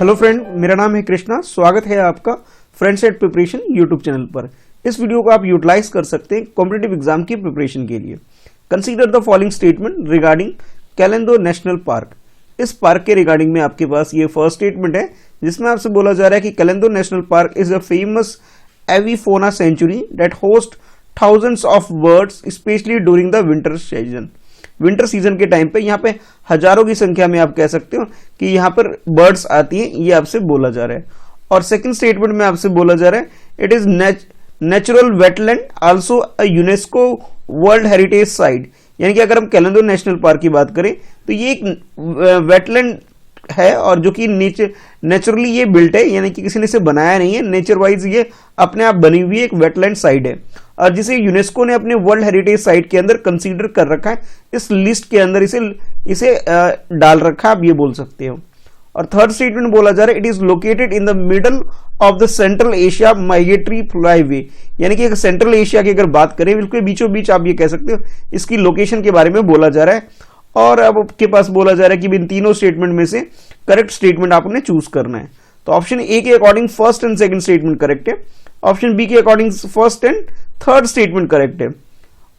Hello friend, मेरा नाम है कृष्णा। स्वागत है आपका friends at preparation YouTube channel पर। इस वीडियो को आप यूटिलाइज कर सकते हैं कॉम्पिटिटिव एग्जाम की प्रिपरेशन के लिए। Consider the following statement regarding Keoladeo national park. इस पार्क के रिगार्डिंग में आपके पास ये फर्स्ट स्टेटमेंट है जिसमें आपसे बोला जा रहा है कि Keoladeo national park is a famous avifauna sanctuary that host thousands of birds especially during the winter season। Winter season के टाइम पे यहाँ पे हजारों की संख्या में आप कह सकते हो कि यहाँ पर बर्ड्स आती हैं, ये आपसे बोला जा रहा है। और सेकंड स्टेटमेंट में आपसे बोला जा रहा है it is natural wetland also a UNESCO world heritage site. यानी कि अगर हम कैलेंडो नेशनल पार्क की बात करें तो ये एक वेटलैंड है और जो कि नेचुरली ये बिल्ट है, यानी कि किसी ने इसे बनाया नहीं है, नेचर वाइज ये अपने आप बनी हुई एक वेटलैंड साइट है और जिसे यूनेस्को ने अपने वर्ल्ड हेरिटेज साइट के अंदर कंसीडर कर रखा है। इस लिस्ट के अंदर इसे डाल रखा है, आप ये बोल सकते हो। और थर्ड स्टेटमेंट बोला जा रहा है it is located in the middle of the central Asia migratory flyway. यानी कि सेंट्रल एशिया की अगर बात करें बिल्कुल बीचों बीच आप ये कह सकते हो, इसकी लोकेशन के बारे में बोला जा रहा है। और अब आपके पास बोला जा रहा है कि इन तीनों स्टेटमेंट में से करेक्ट स्टेटमेंट आपने चूज करना है। तो ऑप्शन ए के according first and second statement correct है, ऑप्शन बी के according first and third statement correct है,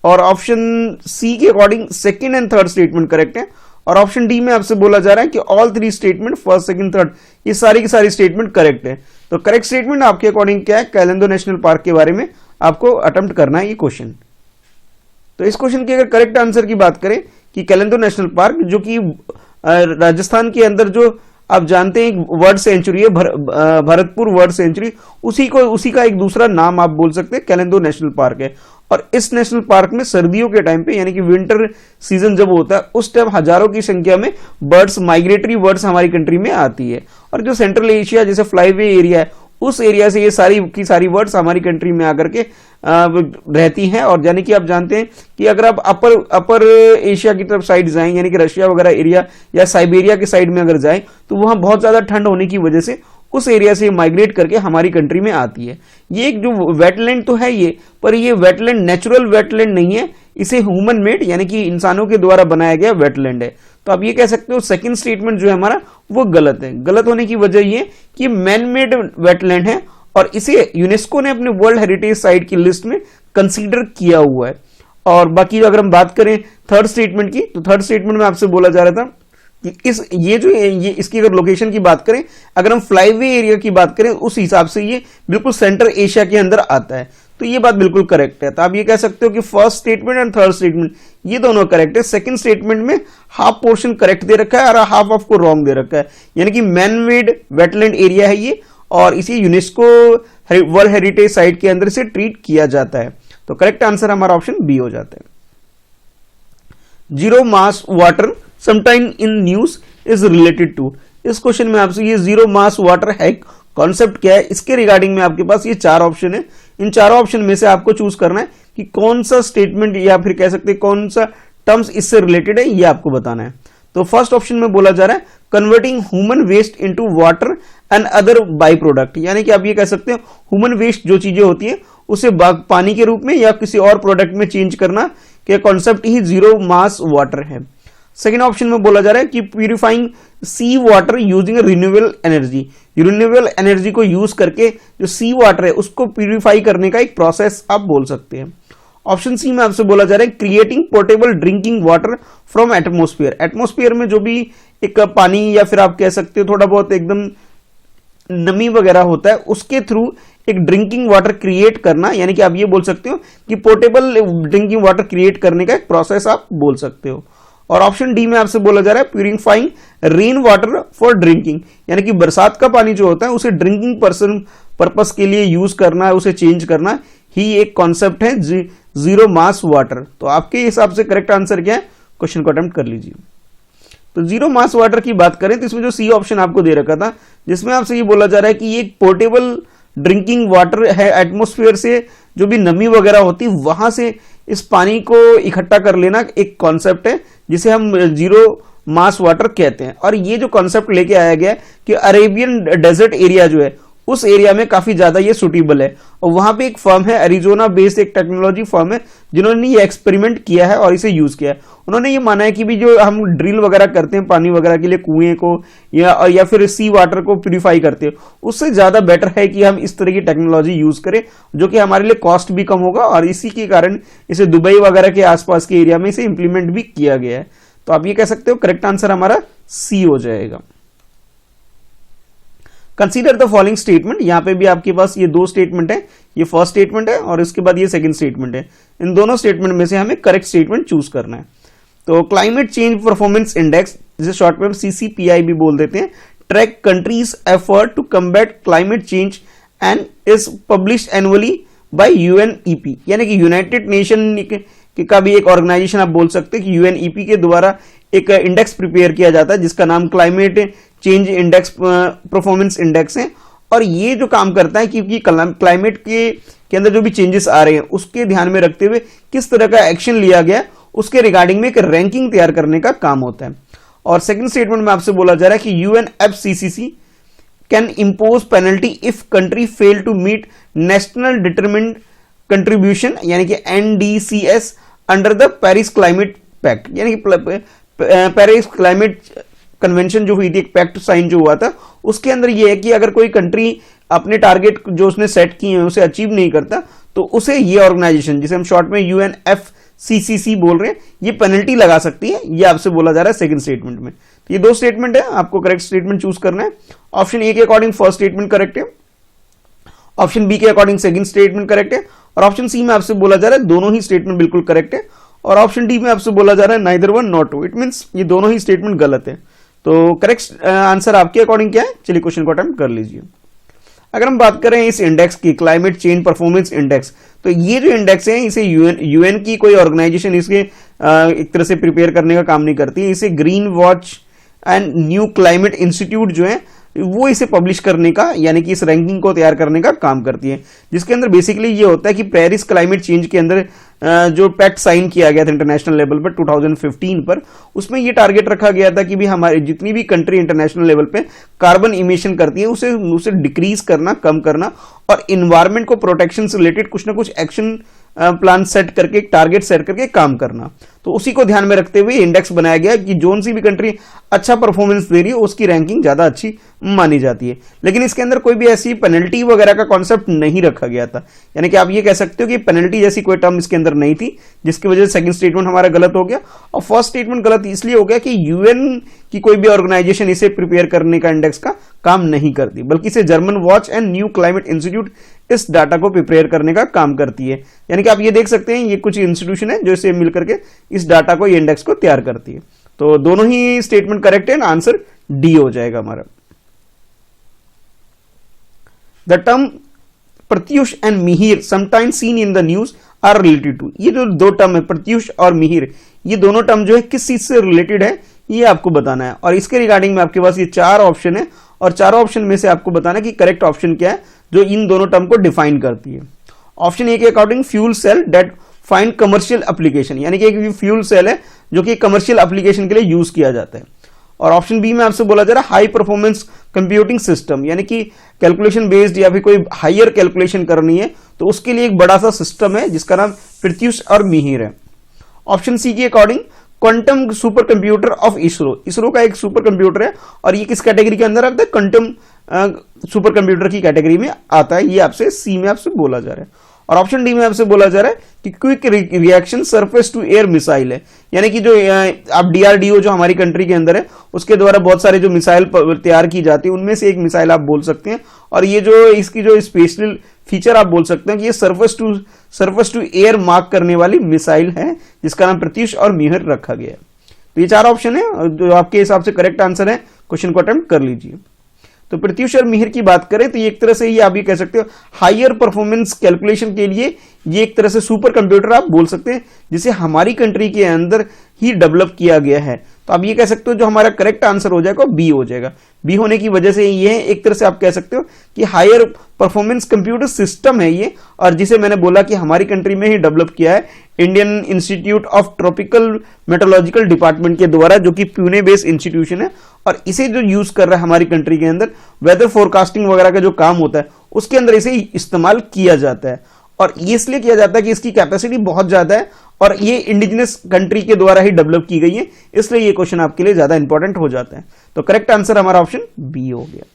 और ऑप्शन सी के according second and third statement correct है, और ऑप्शन डी में आपसे बोला जा रहा है कि all three statement first second third ये सारी की सारी स्टेटमेंट करेक्ट है। तो करेक्ट स्टेटमेंट आपके अकॉर्डिंग क्या है, कैलेंडो नेशनल पार्क के बारे में आपको अटेम्प्ट करना है ये क्वेश्चन। तो इस क्वेश्चन के अगर करेक्ट आंसर की बात करें कि कैलेंडो नेशनल पार्क जो कि राजस्थान के अंदर जो आप जानते हैं वर्ल्ड सेंचुरी है, भरतपुर वर्ल्ड सेंचुरी, उसी का एक दूसरा नाम आप बोल सकते हैं कैलेंडो नेशनल पार्क है। और इस नेशनल पार्क में सर्दियों के टाइम पे यानी कि विंटर सीजन जब होता है उस टाइम हजारों की संख्या में बर्ड्स, माइग्रेटरी बर्ड्स हमारी कंट्री में आती है। और जो सेंट्रल एशिया जैसे फ्लाईवे एरिया है उस एरिया से ये सारी की सारी बर्ड्स हमारी कंट्री में आकर के रहती हैं। और यानी कि आप जानते हैं कि अगर आप अपर एशिया की तरफ साइड जाएं यानी कि रशिया वगैरह एरिया या साइबेरिया के साइड में अगर जाएं तो वहां बहुत ज्यादा ठंड होने की वजह से उस एरिया से माइग्रेट करके हमारी कंट्री में आती है। ये एक जो वेटलैंड तो है ये, पर ये वेटलैंड नेचुरल वेटलैंड नहीं है, इसे ह्यूमन मेड यानी कि इंसानों के द्वारा बनाया गया वेटलैंड है। तो आप ये कह सकते हो सेकंड स्टेटमेंट जो है हमारा वो गलत है। गलत होने की वजह ये कि मैन मेड वेटलैंड है और इसे यूनेस्को ने अपने वर्ल्ड हेरिटेज साइट की लिस्ट में कंसीडर किया हुआ है। और बाकी अगर हम बात करें थर्ड स्टेटमेंट की, तो थर्ड स्टेटमेंट में आपसे बोला जा रहा था कि इसकी अगर लोकेशन की बात करें, अगर हम फ्लाईवे एरिया की बात करें उस हिसाब से ये बिल्कुल सेंट्रल एशिया के अंदर आता है। तो ये बात बिल्कुल करेक्ट है। तो आप ये कह सकते हो कि first statement and third statement ये दोनों करेक्ट है। सेकंड स्टेटमेंट में हाफ पोर्शन करेक्ट दे रखा है और हाफ ऑफ को रॉन्ग दे रखा है, यानी कि मैन मेड वेटलैंड एरिया है ये और इसे यूनेस्को वर्ल्ड हेरिटेज साइट के अंदर से ट्रीट किया जाता है। तो करेक्ट आंसर हमारा ऑप्शन बी हो जाता है। Zero mass water sometime in news is related to. इस क्वेश्चन में आपसे ये जीरो मास वाटर है कॉन्सेप्ट क्या है, इसके रिगार्डिंग में आपके पास ये चार ऑप्शन है। इन चारों ऑप्शन में से आपको चूज करना है कि कौन सा स्टेटमेंट या फिर कह सकते हैं कौन सा टर्म्स इससे रिलेटेड है, ये आपको बताना है। तो फर्स्ट ऑप्शन में बोला जा रहा है converting human waste into water and other by product. यानी कि आप ये कह सकते हो ह्यूमन वेस्ट जो चीजें होती है उसे पानी के रूप में या किसी और प्रोडक्ट में चेंज करना के कॉन्सेप्ट ही जीरो मास वाटर है। सेकेंड ऑप्शन में बोला जा रहा है कि purifying sea water using renewable energy. Renewable energy को यूज करके जो सी वाटर है उसको प्यूरिफाई करने का एक प्रोसेस आप बोल सकते हैं। ऑप्शन सी में आपसे बोला जा रहा है creating portable drinking water from atmosphere. Atmosphere में जो भी एक पानी या फिर आप कह सकते हो थोड़ा बहुत एकदम नमी वगैरह होता है उसके थ्रू एक ड्रिंकिंग वाटर क्रिएट करना, यानी कि आप ये बोल सकते हो कि पोर्टेबल ड्रिंकिंग वाटर क्रिएट करने का एक प्रोसेस आप बोल सकते हो। और ऑप्शन डी में आपसे बोला जा रहा है purifying rain water for drinking, यानी कि बरसात का पानी जो होता है उसे ड्रिंकिंग पर्पस के लिए यूज करना है, उसे चेंज करना ही एक कॉन्सेप्ट है जीरो मास वाटर। तो आपके हिसाब से करेक्ट आंसर क्या है, क्वेश्चन को अटेम्प्ट कर लीजिए। तो जीरो मास वाटर की बात करें तो इसमें जो सी ऑप्शन आपको दे रखा था जिसमें आपसे ये बोला जा रहा है कि ये पोर्टेबल ड्रिंकिंग वाटर है, एटमोस्फेयर से जो भी नमी वगैरह होती है वहां से इस पानी को इकट्ठा कर लेना एक कॉन्सेप्ट है जिसे हम जीरो मास वाटर कहते हैं। और ये जो कॉन्सेप्ट लेके आया गया कि अरेबियन डेजर्ट एरिया जो है उस एरिया में काफी ज्यादा ये सुटेबल है। और वहां पे एक फर्म है एरिजोना बेस्ड, एक टेक्नोलॉजी फर्म है जिन्होंने ये एक्सपेरिमेंट किया है और इसे यूज किया है। उन्होंने ये माना है कि भी जो हम ड्रिल वगैरह करते हैं पानी वगैरह के लिए कुएं को या फिर सी वाटर को प्यूरिफाई करते हैं, उससे ज्यादा बेटर है कि हम इस तरह की टेक्नोलॉजी यूज करें, जो कि हमारे लिए कॉस्ट भी कम होगा और इसी के कारण इसे दुबई वगैरह के आसपास के एरिया में इसे इंप्लीमेंट भी किया गया है। तो आप ये कह सकते हो करेक्ट आंसर हमारा सी हो जाएगा। कंसीडर द फॉलोइंग स्टेटमेंट, यहां पे भी आपके पास ये दो स्टेटमेंट है, ये फर्स्ट स्टेटमेंट है और इसके बाद ये सेकंड स्टेटमेंट है। इन दोनों स्टेटमेंट में से हमें करेक्ट स्टेटमेंट चूज करना है। तो क्लाइमेट चेंज परफॉर्मेंस इंडेक्स, जिसे शॉर्ट में CCPI भी बोल देते हैं, track countries effort to combat climate change and is published annually by UNEP, यानी कि यूनाइटेड नेशन का भी एक ऑर्गेनाइजेशन आप बोल सकते हैं कि UNEP के द्वारा एक इंडेक्स प्रिपेयर किया जाता है जिसका नाम climate change index performance index है। और ये जो काम करता है क्योंकि क्लाइमेट के अंदर जो भी चेंजेस आ रहे हैं उसके ध्यान में रखते हुए किस तरह का एक्शन लिया गया उसके रिगार्डिंग में एक रैंकिंग तैयार करने का काम होता है। और सेकंड स्टेटमेंट में आपसे बोला जा रहा है कि UNFCCC can impose penalty if country fail to meet national determined contribution, यानी कि NDCS under the Paris climate pact, यानी कि पेरिस क्लाइमेट कन्वेंशन जो हुई थी, एक पैक्ट साइन जो हुआ था, उसके अंदर यह है कि अगर कोई कंट्री अपने टारगेट जो उसने सेट किए हैं उसे अचीव नहीं करता तो उसे ये ऑर्गेनाइजेशन, जिसे हम शॉर्ट में UNFCCC बोल रहे हैं, ये पेनल्टी लगा सकती है। ये आपसे बोला जा रहा है सेकंड स्टेटमेंट में। तो ये दो स्टेटमेंट है, आपको करेक्ट स्टेटमेंट चूज करना है। ऑप्शन ए के अकॉर्डिंग फर्स्ट स्टेटमेंट करेक्ट है, ऑप्शन बी के अकॉर्डिंग सेकंड स्टेटमेंट करेक्ट है, और ऑप्शन सी में आपसे बोला जा रहा है दोनों ही स्टेटमेंट बिल्कुल करेक्ट है, और ऑप्शन डी में आपसे बोला जा रहा है neither one not two. It means ये दोनों ही स्टेटमेंट गलत है। तो करेक्ट आंसर आपके अकॉर्डिंग क्या है, चलिए क्वेश्चन को अटेम्प्ट कर लीजिए। अगर हम बात करें इस इंडेक्स की, क्लाइमेट चेंज परफॉर्मेंस इंडेक्स, तो ये जो इंडेक्स है इसे यूएन की कोई ऑर्गेनाइजेशन इसके एक तरह से प्रिपेयर करने का काम नहीं करती है। इसे green watch and new climate institute जो है वो इसे पब्लिश करने का, यानी कि इस रैंकिंग को तैयार करने का काम करती है, जिसके अंदर बेसिकली ये होता है कि पेरिस क्लाइमेट चेंज के अंदर जो पैक्ट साइन किया गया था इंटरनेशनल लेवल पर 2015 पर, उसमें ये टारगेट रखा गया था कि भी हमारे जितनी भी कंट्री इंटरनेशनल लेवल पे कार्बन इमिशन करती है उसे डिक्रीज करना, कम करना, और इन्वायरमेंट को प्रोटेक्शन से रिलेटेड कुछ ना कुछ एक्शन प्लान सेट करके, टारगेट सेट करके काम करना। तो उसी को ध्यान में रखते हुए इंडेक्स बनाया गया कि जोन सी भी कंट्री अच्छा परफॉर्मेंस दे रही है उसकी रैंकिंग ज्यादा अच्छी मानी जाती है। लेकिन इसके अंदर कोई भी ऐसी पेनल्टी वगैरह का कॉन्सेप्ट नहीं रखा गया था, यानी कि आप ये कह सकते हो कि पेनल्टी जैसी कोई टर्म इसके अंदर नहीं थी, जिसकी वजह से सेकंड स्टेटमेंट हमारा गलत हो गया। और फर्स्ट स्टेटमेंट गलत इसलिए हो गया कि यूएन की कोई भी ऑर्गेनाइजेशन इसे प्रिपेयर करने का इंडेक्स का काम नहीं करती, बल्कि इसे German watch and new climate institute इस डाटा को प्रिपेयर करने का काम करती है। यानी कि आप ये देख सकते हैं ये कुछ इंस्टीट्यूशन है जो इसे मिलकर के इस डाटा को, ये इंडेक्स को तैयार करती है। तो दोनों ही स्टेटमेंट करेक्ट है, आंसर डी हो जाएगा हमारा। The term Pratyush and Mihir sometimes seen in the news are related to, ये जो दो टर्म है प्रत्युष और मिहिर, ये दोनों टर्म जो है किस चीज से रिलेटेड है ये आपको बताना है। और इसके रिगार्डिंग में आपके पास ये चार ऑप्शन है और चारों ऑप्शन में से आपको बताना है कि करेक्ट ऑप्शन क्या है जो इन दोनों टर्म को डिफाइन करती है। ऑप्शन ए के according fuel cell that find commercial application, यानी कि एक फ्यूल सेल है जो कि कमर्शियल एप्लीकेशन के लिए यूज किया जाता है। और ऑप्शन बी में आपसे बोला जा रहा है हाई परफॉर्मेंस कंप्यूटिंग सिस्टम, यानी कि कैलकुलेशन बेस्ड या फिर कोई हायर कैलकुलेशन करनी है तो उसके लिए एक बड़ा सा सिस्टम है जिसका नाम प्रत्युष और मिहिर है। ऑप्शन सी के according quantum super computer of ISRO, ISRO का एक सुपर कंप्यूटर है और ये किस कैटेगरी के अंदर आता है, क्वांटम सुपर कंप्यूटर की कैटेगरी में आता है। ये आपसे सी में आपसे बोला जा रहा है। और ऑप्शन डी में आपसे बोला जा रहा है कि quick reaction surface to air missile है, यानी कि जो आप डीआरडीओ जो हमारी कंट्री के अंदर है उसके द्वारा बहुत सारे जो मिसाइल तैयार की जाती है उनमें से एक मिसाइल आप बोल सकते हैं। और ये जो इसकी जो स्पेशल फीचर आप बोल सकते हैं कि ये सरफेस टू एयर मार्क करने वाली मिसाइल है जिसका नाम प्रत्युष और मिहिर रखा गया है। तो ये चार ऑप्शन है जो आपके हिसाब से करेक्ट आंसर है, क्वेश्चन को अटेम्प्ट कर लीजिए। तो प्रत्युष और मिहिर की बात करें तो ये एक तरह से ये आप ये कह सकते हो हायर परफॉर्मेंस कैलकुलेशन के लिए ये एक तरह से सुपर कंप्यूटर आप बोल सकते हैं जिसे हमारी कंट्री के अंदर ही डेवलप किया गया है। तो तो आप ये कह सकते हो जो हमारा करेक्ट आंसर हो जाएगा बी हो जाएगा। बी होने की वजह से ये है, एक तरह से आप कह सकते हो कि हायर परफॉर्मेंस कंप्यूटर सिस्टम है ये, और जिसे मैंने बोला कि हमारी कंट्री में ही डेवलप किया है Indian institute of tropical metrological department के द्वारा, जो कि पुणे बेस्ड इंस्टीट्यूशन है, और इसे जो यूज कर रहा है हमारी कंट्री के अंदर वेदर फोरकास्टिंग वगैरह का जो काम होता है उसके अंदर इसे इस्तेमाल किया जाता है। और ये इसलिए किया जाता है कि इसकी कैपेसिटी बहुत ज्यादा है और ये इंडिजिनस कंट्री के द्वारा ही डेवलप की गई है, इसलिए ये क्वेश्चन आपके लिए ज्यादा इंपॉर्टेंट हो जाता है। तो करेक्ट आंसर हमारा ऑप्शन बी हो गया।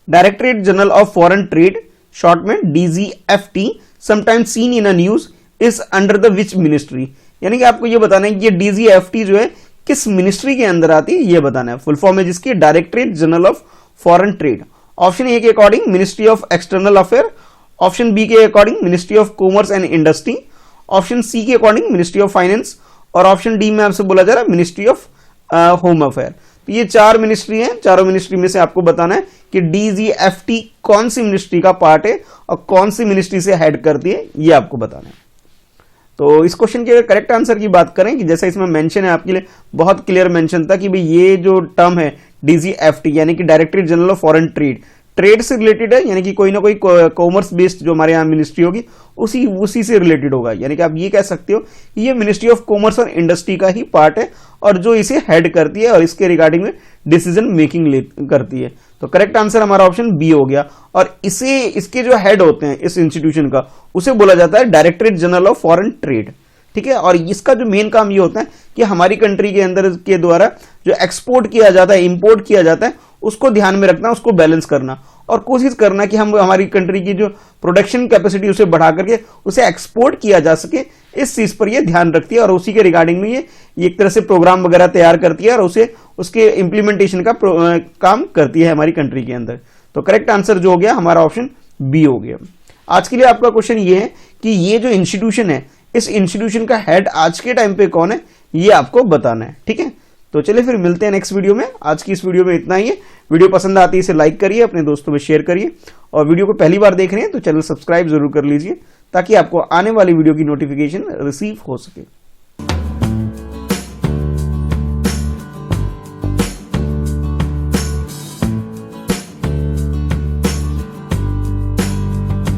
Directorate general of foreign trade, short में DGFT, sometimes seen in a news, is under the which ministry. यानी कि आपको ये बताना है कि ये DGFT जो है किस मिनिस्ट्री के अंदर आती है, ये बताना है। फुल फॉर्म है जिसकी directorate general of foreign trade. Option A के according ministry of external affair, option B के according ministry of commerce and industry, option C के अकॉर्डिंग मिनिस्ट्री ऑफ फाइनेंस, और ऑप्शन डी में आपसे बोला जा रहा है मिनिस्ट्री ऑफ होम अफेयर। तो ये 4 मिनिस्ट्री हैं, चारों मिनिस्ट्री में से आपको बताना है कि DGFT कौन सी मिनिस्ट्री का पार्ट है और कौन सी मिनिस्ट्री से हेड करती है, ये आपको बताना है। तो इस क्वेश्चन के करेक्ट आंसर की बात करें कि जैसा इसमें मेंशन है, आपके लिए बहुत क्लियर मेंशन था कि भाई ये जो टर्म है DGFT यानी कि directorate general of foreign trade, trade से रिलेटेड है, यानी कि कोई ना कोई कॉमर्स बेस्ड जो हमारे यहाँ मिनिस्ट्री होगी उसी से रिलेटेड होगा। यानी कि आप ये कह सकते हो कि ये मिनिस्ट्री ऑफ कॉमर्स और इंडस्ट्री का ही पार्ट है और जो इसे हेड करती है और इसके रिगार्डिंग में डिसीजन मेकिंग करती है। तो करेक्ट आंसर हमारा ऑप्शन बी हो गया। और इसके जो हेड होते हैं इस इंस्टीट्यूशन का, उसे बोला जाता है directorate general of foreign trade, ठीक है। और इसका जो मेन काम ये होता है कि हमारी कंट्री के अंदर के द्वारा जो एक्सपोर्ट किया जाता है, इंपोर्ट किया जाता है, उसको ध्यान में रखना, उसको बैलेंस करना और कोशिश करना कि हम हमारी कंट्री की जो प्रोडक्शन कैपेसिटी उसे बढ़ा करके उसे एक्सपोर्ट किया जा सके, इस चीज पर ये ध्यान रखती है और उसी के रिगार्डिंग में ये एक तरह से प्रोग्राम वगैरह तैयार करती है और उसे उसके इंप्लीमेंटेशन का काम करती है हमारी कंट्री के अंदर। तो करेक्ट आंसर जो हो गया हमारा ऑप्शन बी हो गया। आज के लिए आपका क्वेश्चन ये है कि ये जो इंस्टीट्यूशन है, इस इंस्टीट्यूशन का हेड आज के टाइम पे कौन है, ये आपको बताना है, ठीक है। तो चलिए फिर मिलते हैं नेक्स्ट वीडियो में। आज की इस वीडियो में इतना ही है। वीडियो पसंद आती है इसे लाइक करिए, अपने दोस्तों में शेयर करिए, और वीडियो को पहली बार देख रहे हैं तो चैनल सब्सक्राइब जरूर कर लीजिए ताकि आपको आने वाली वीडियो की नोटिफिकेशन रिसीव हो सके।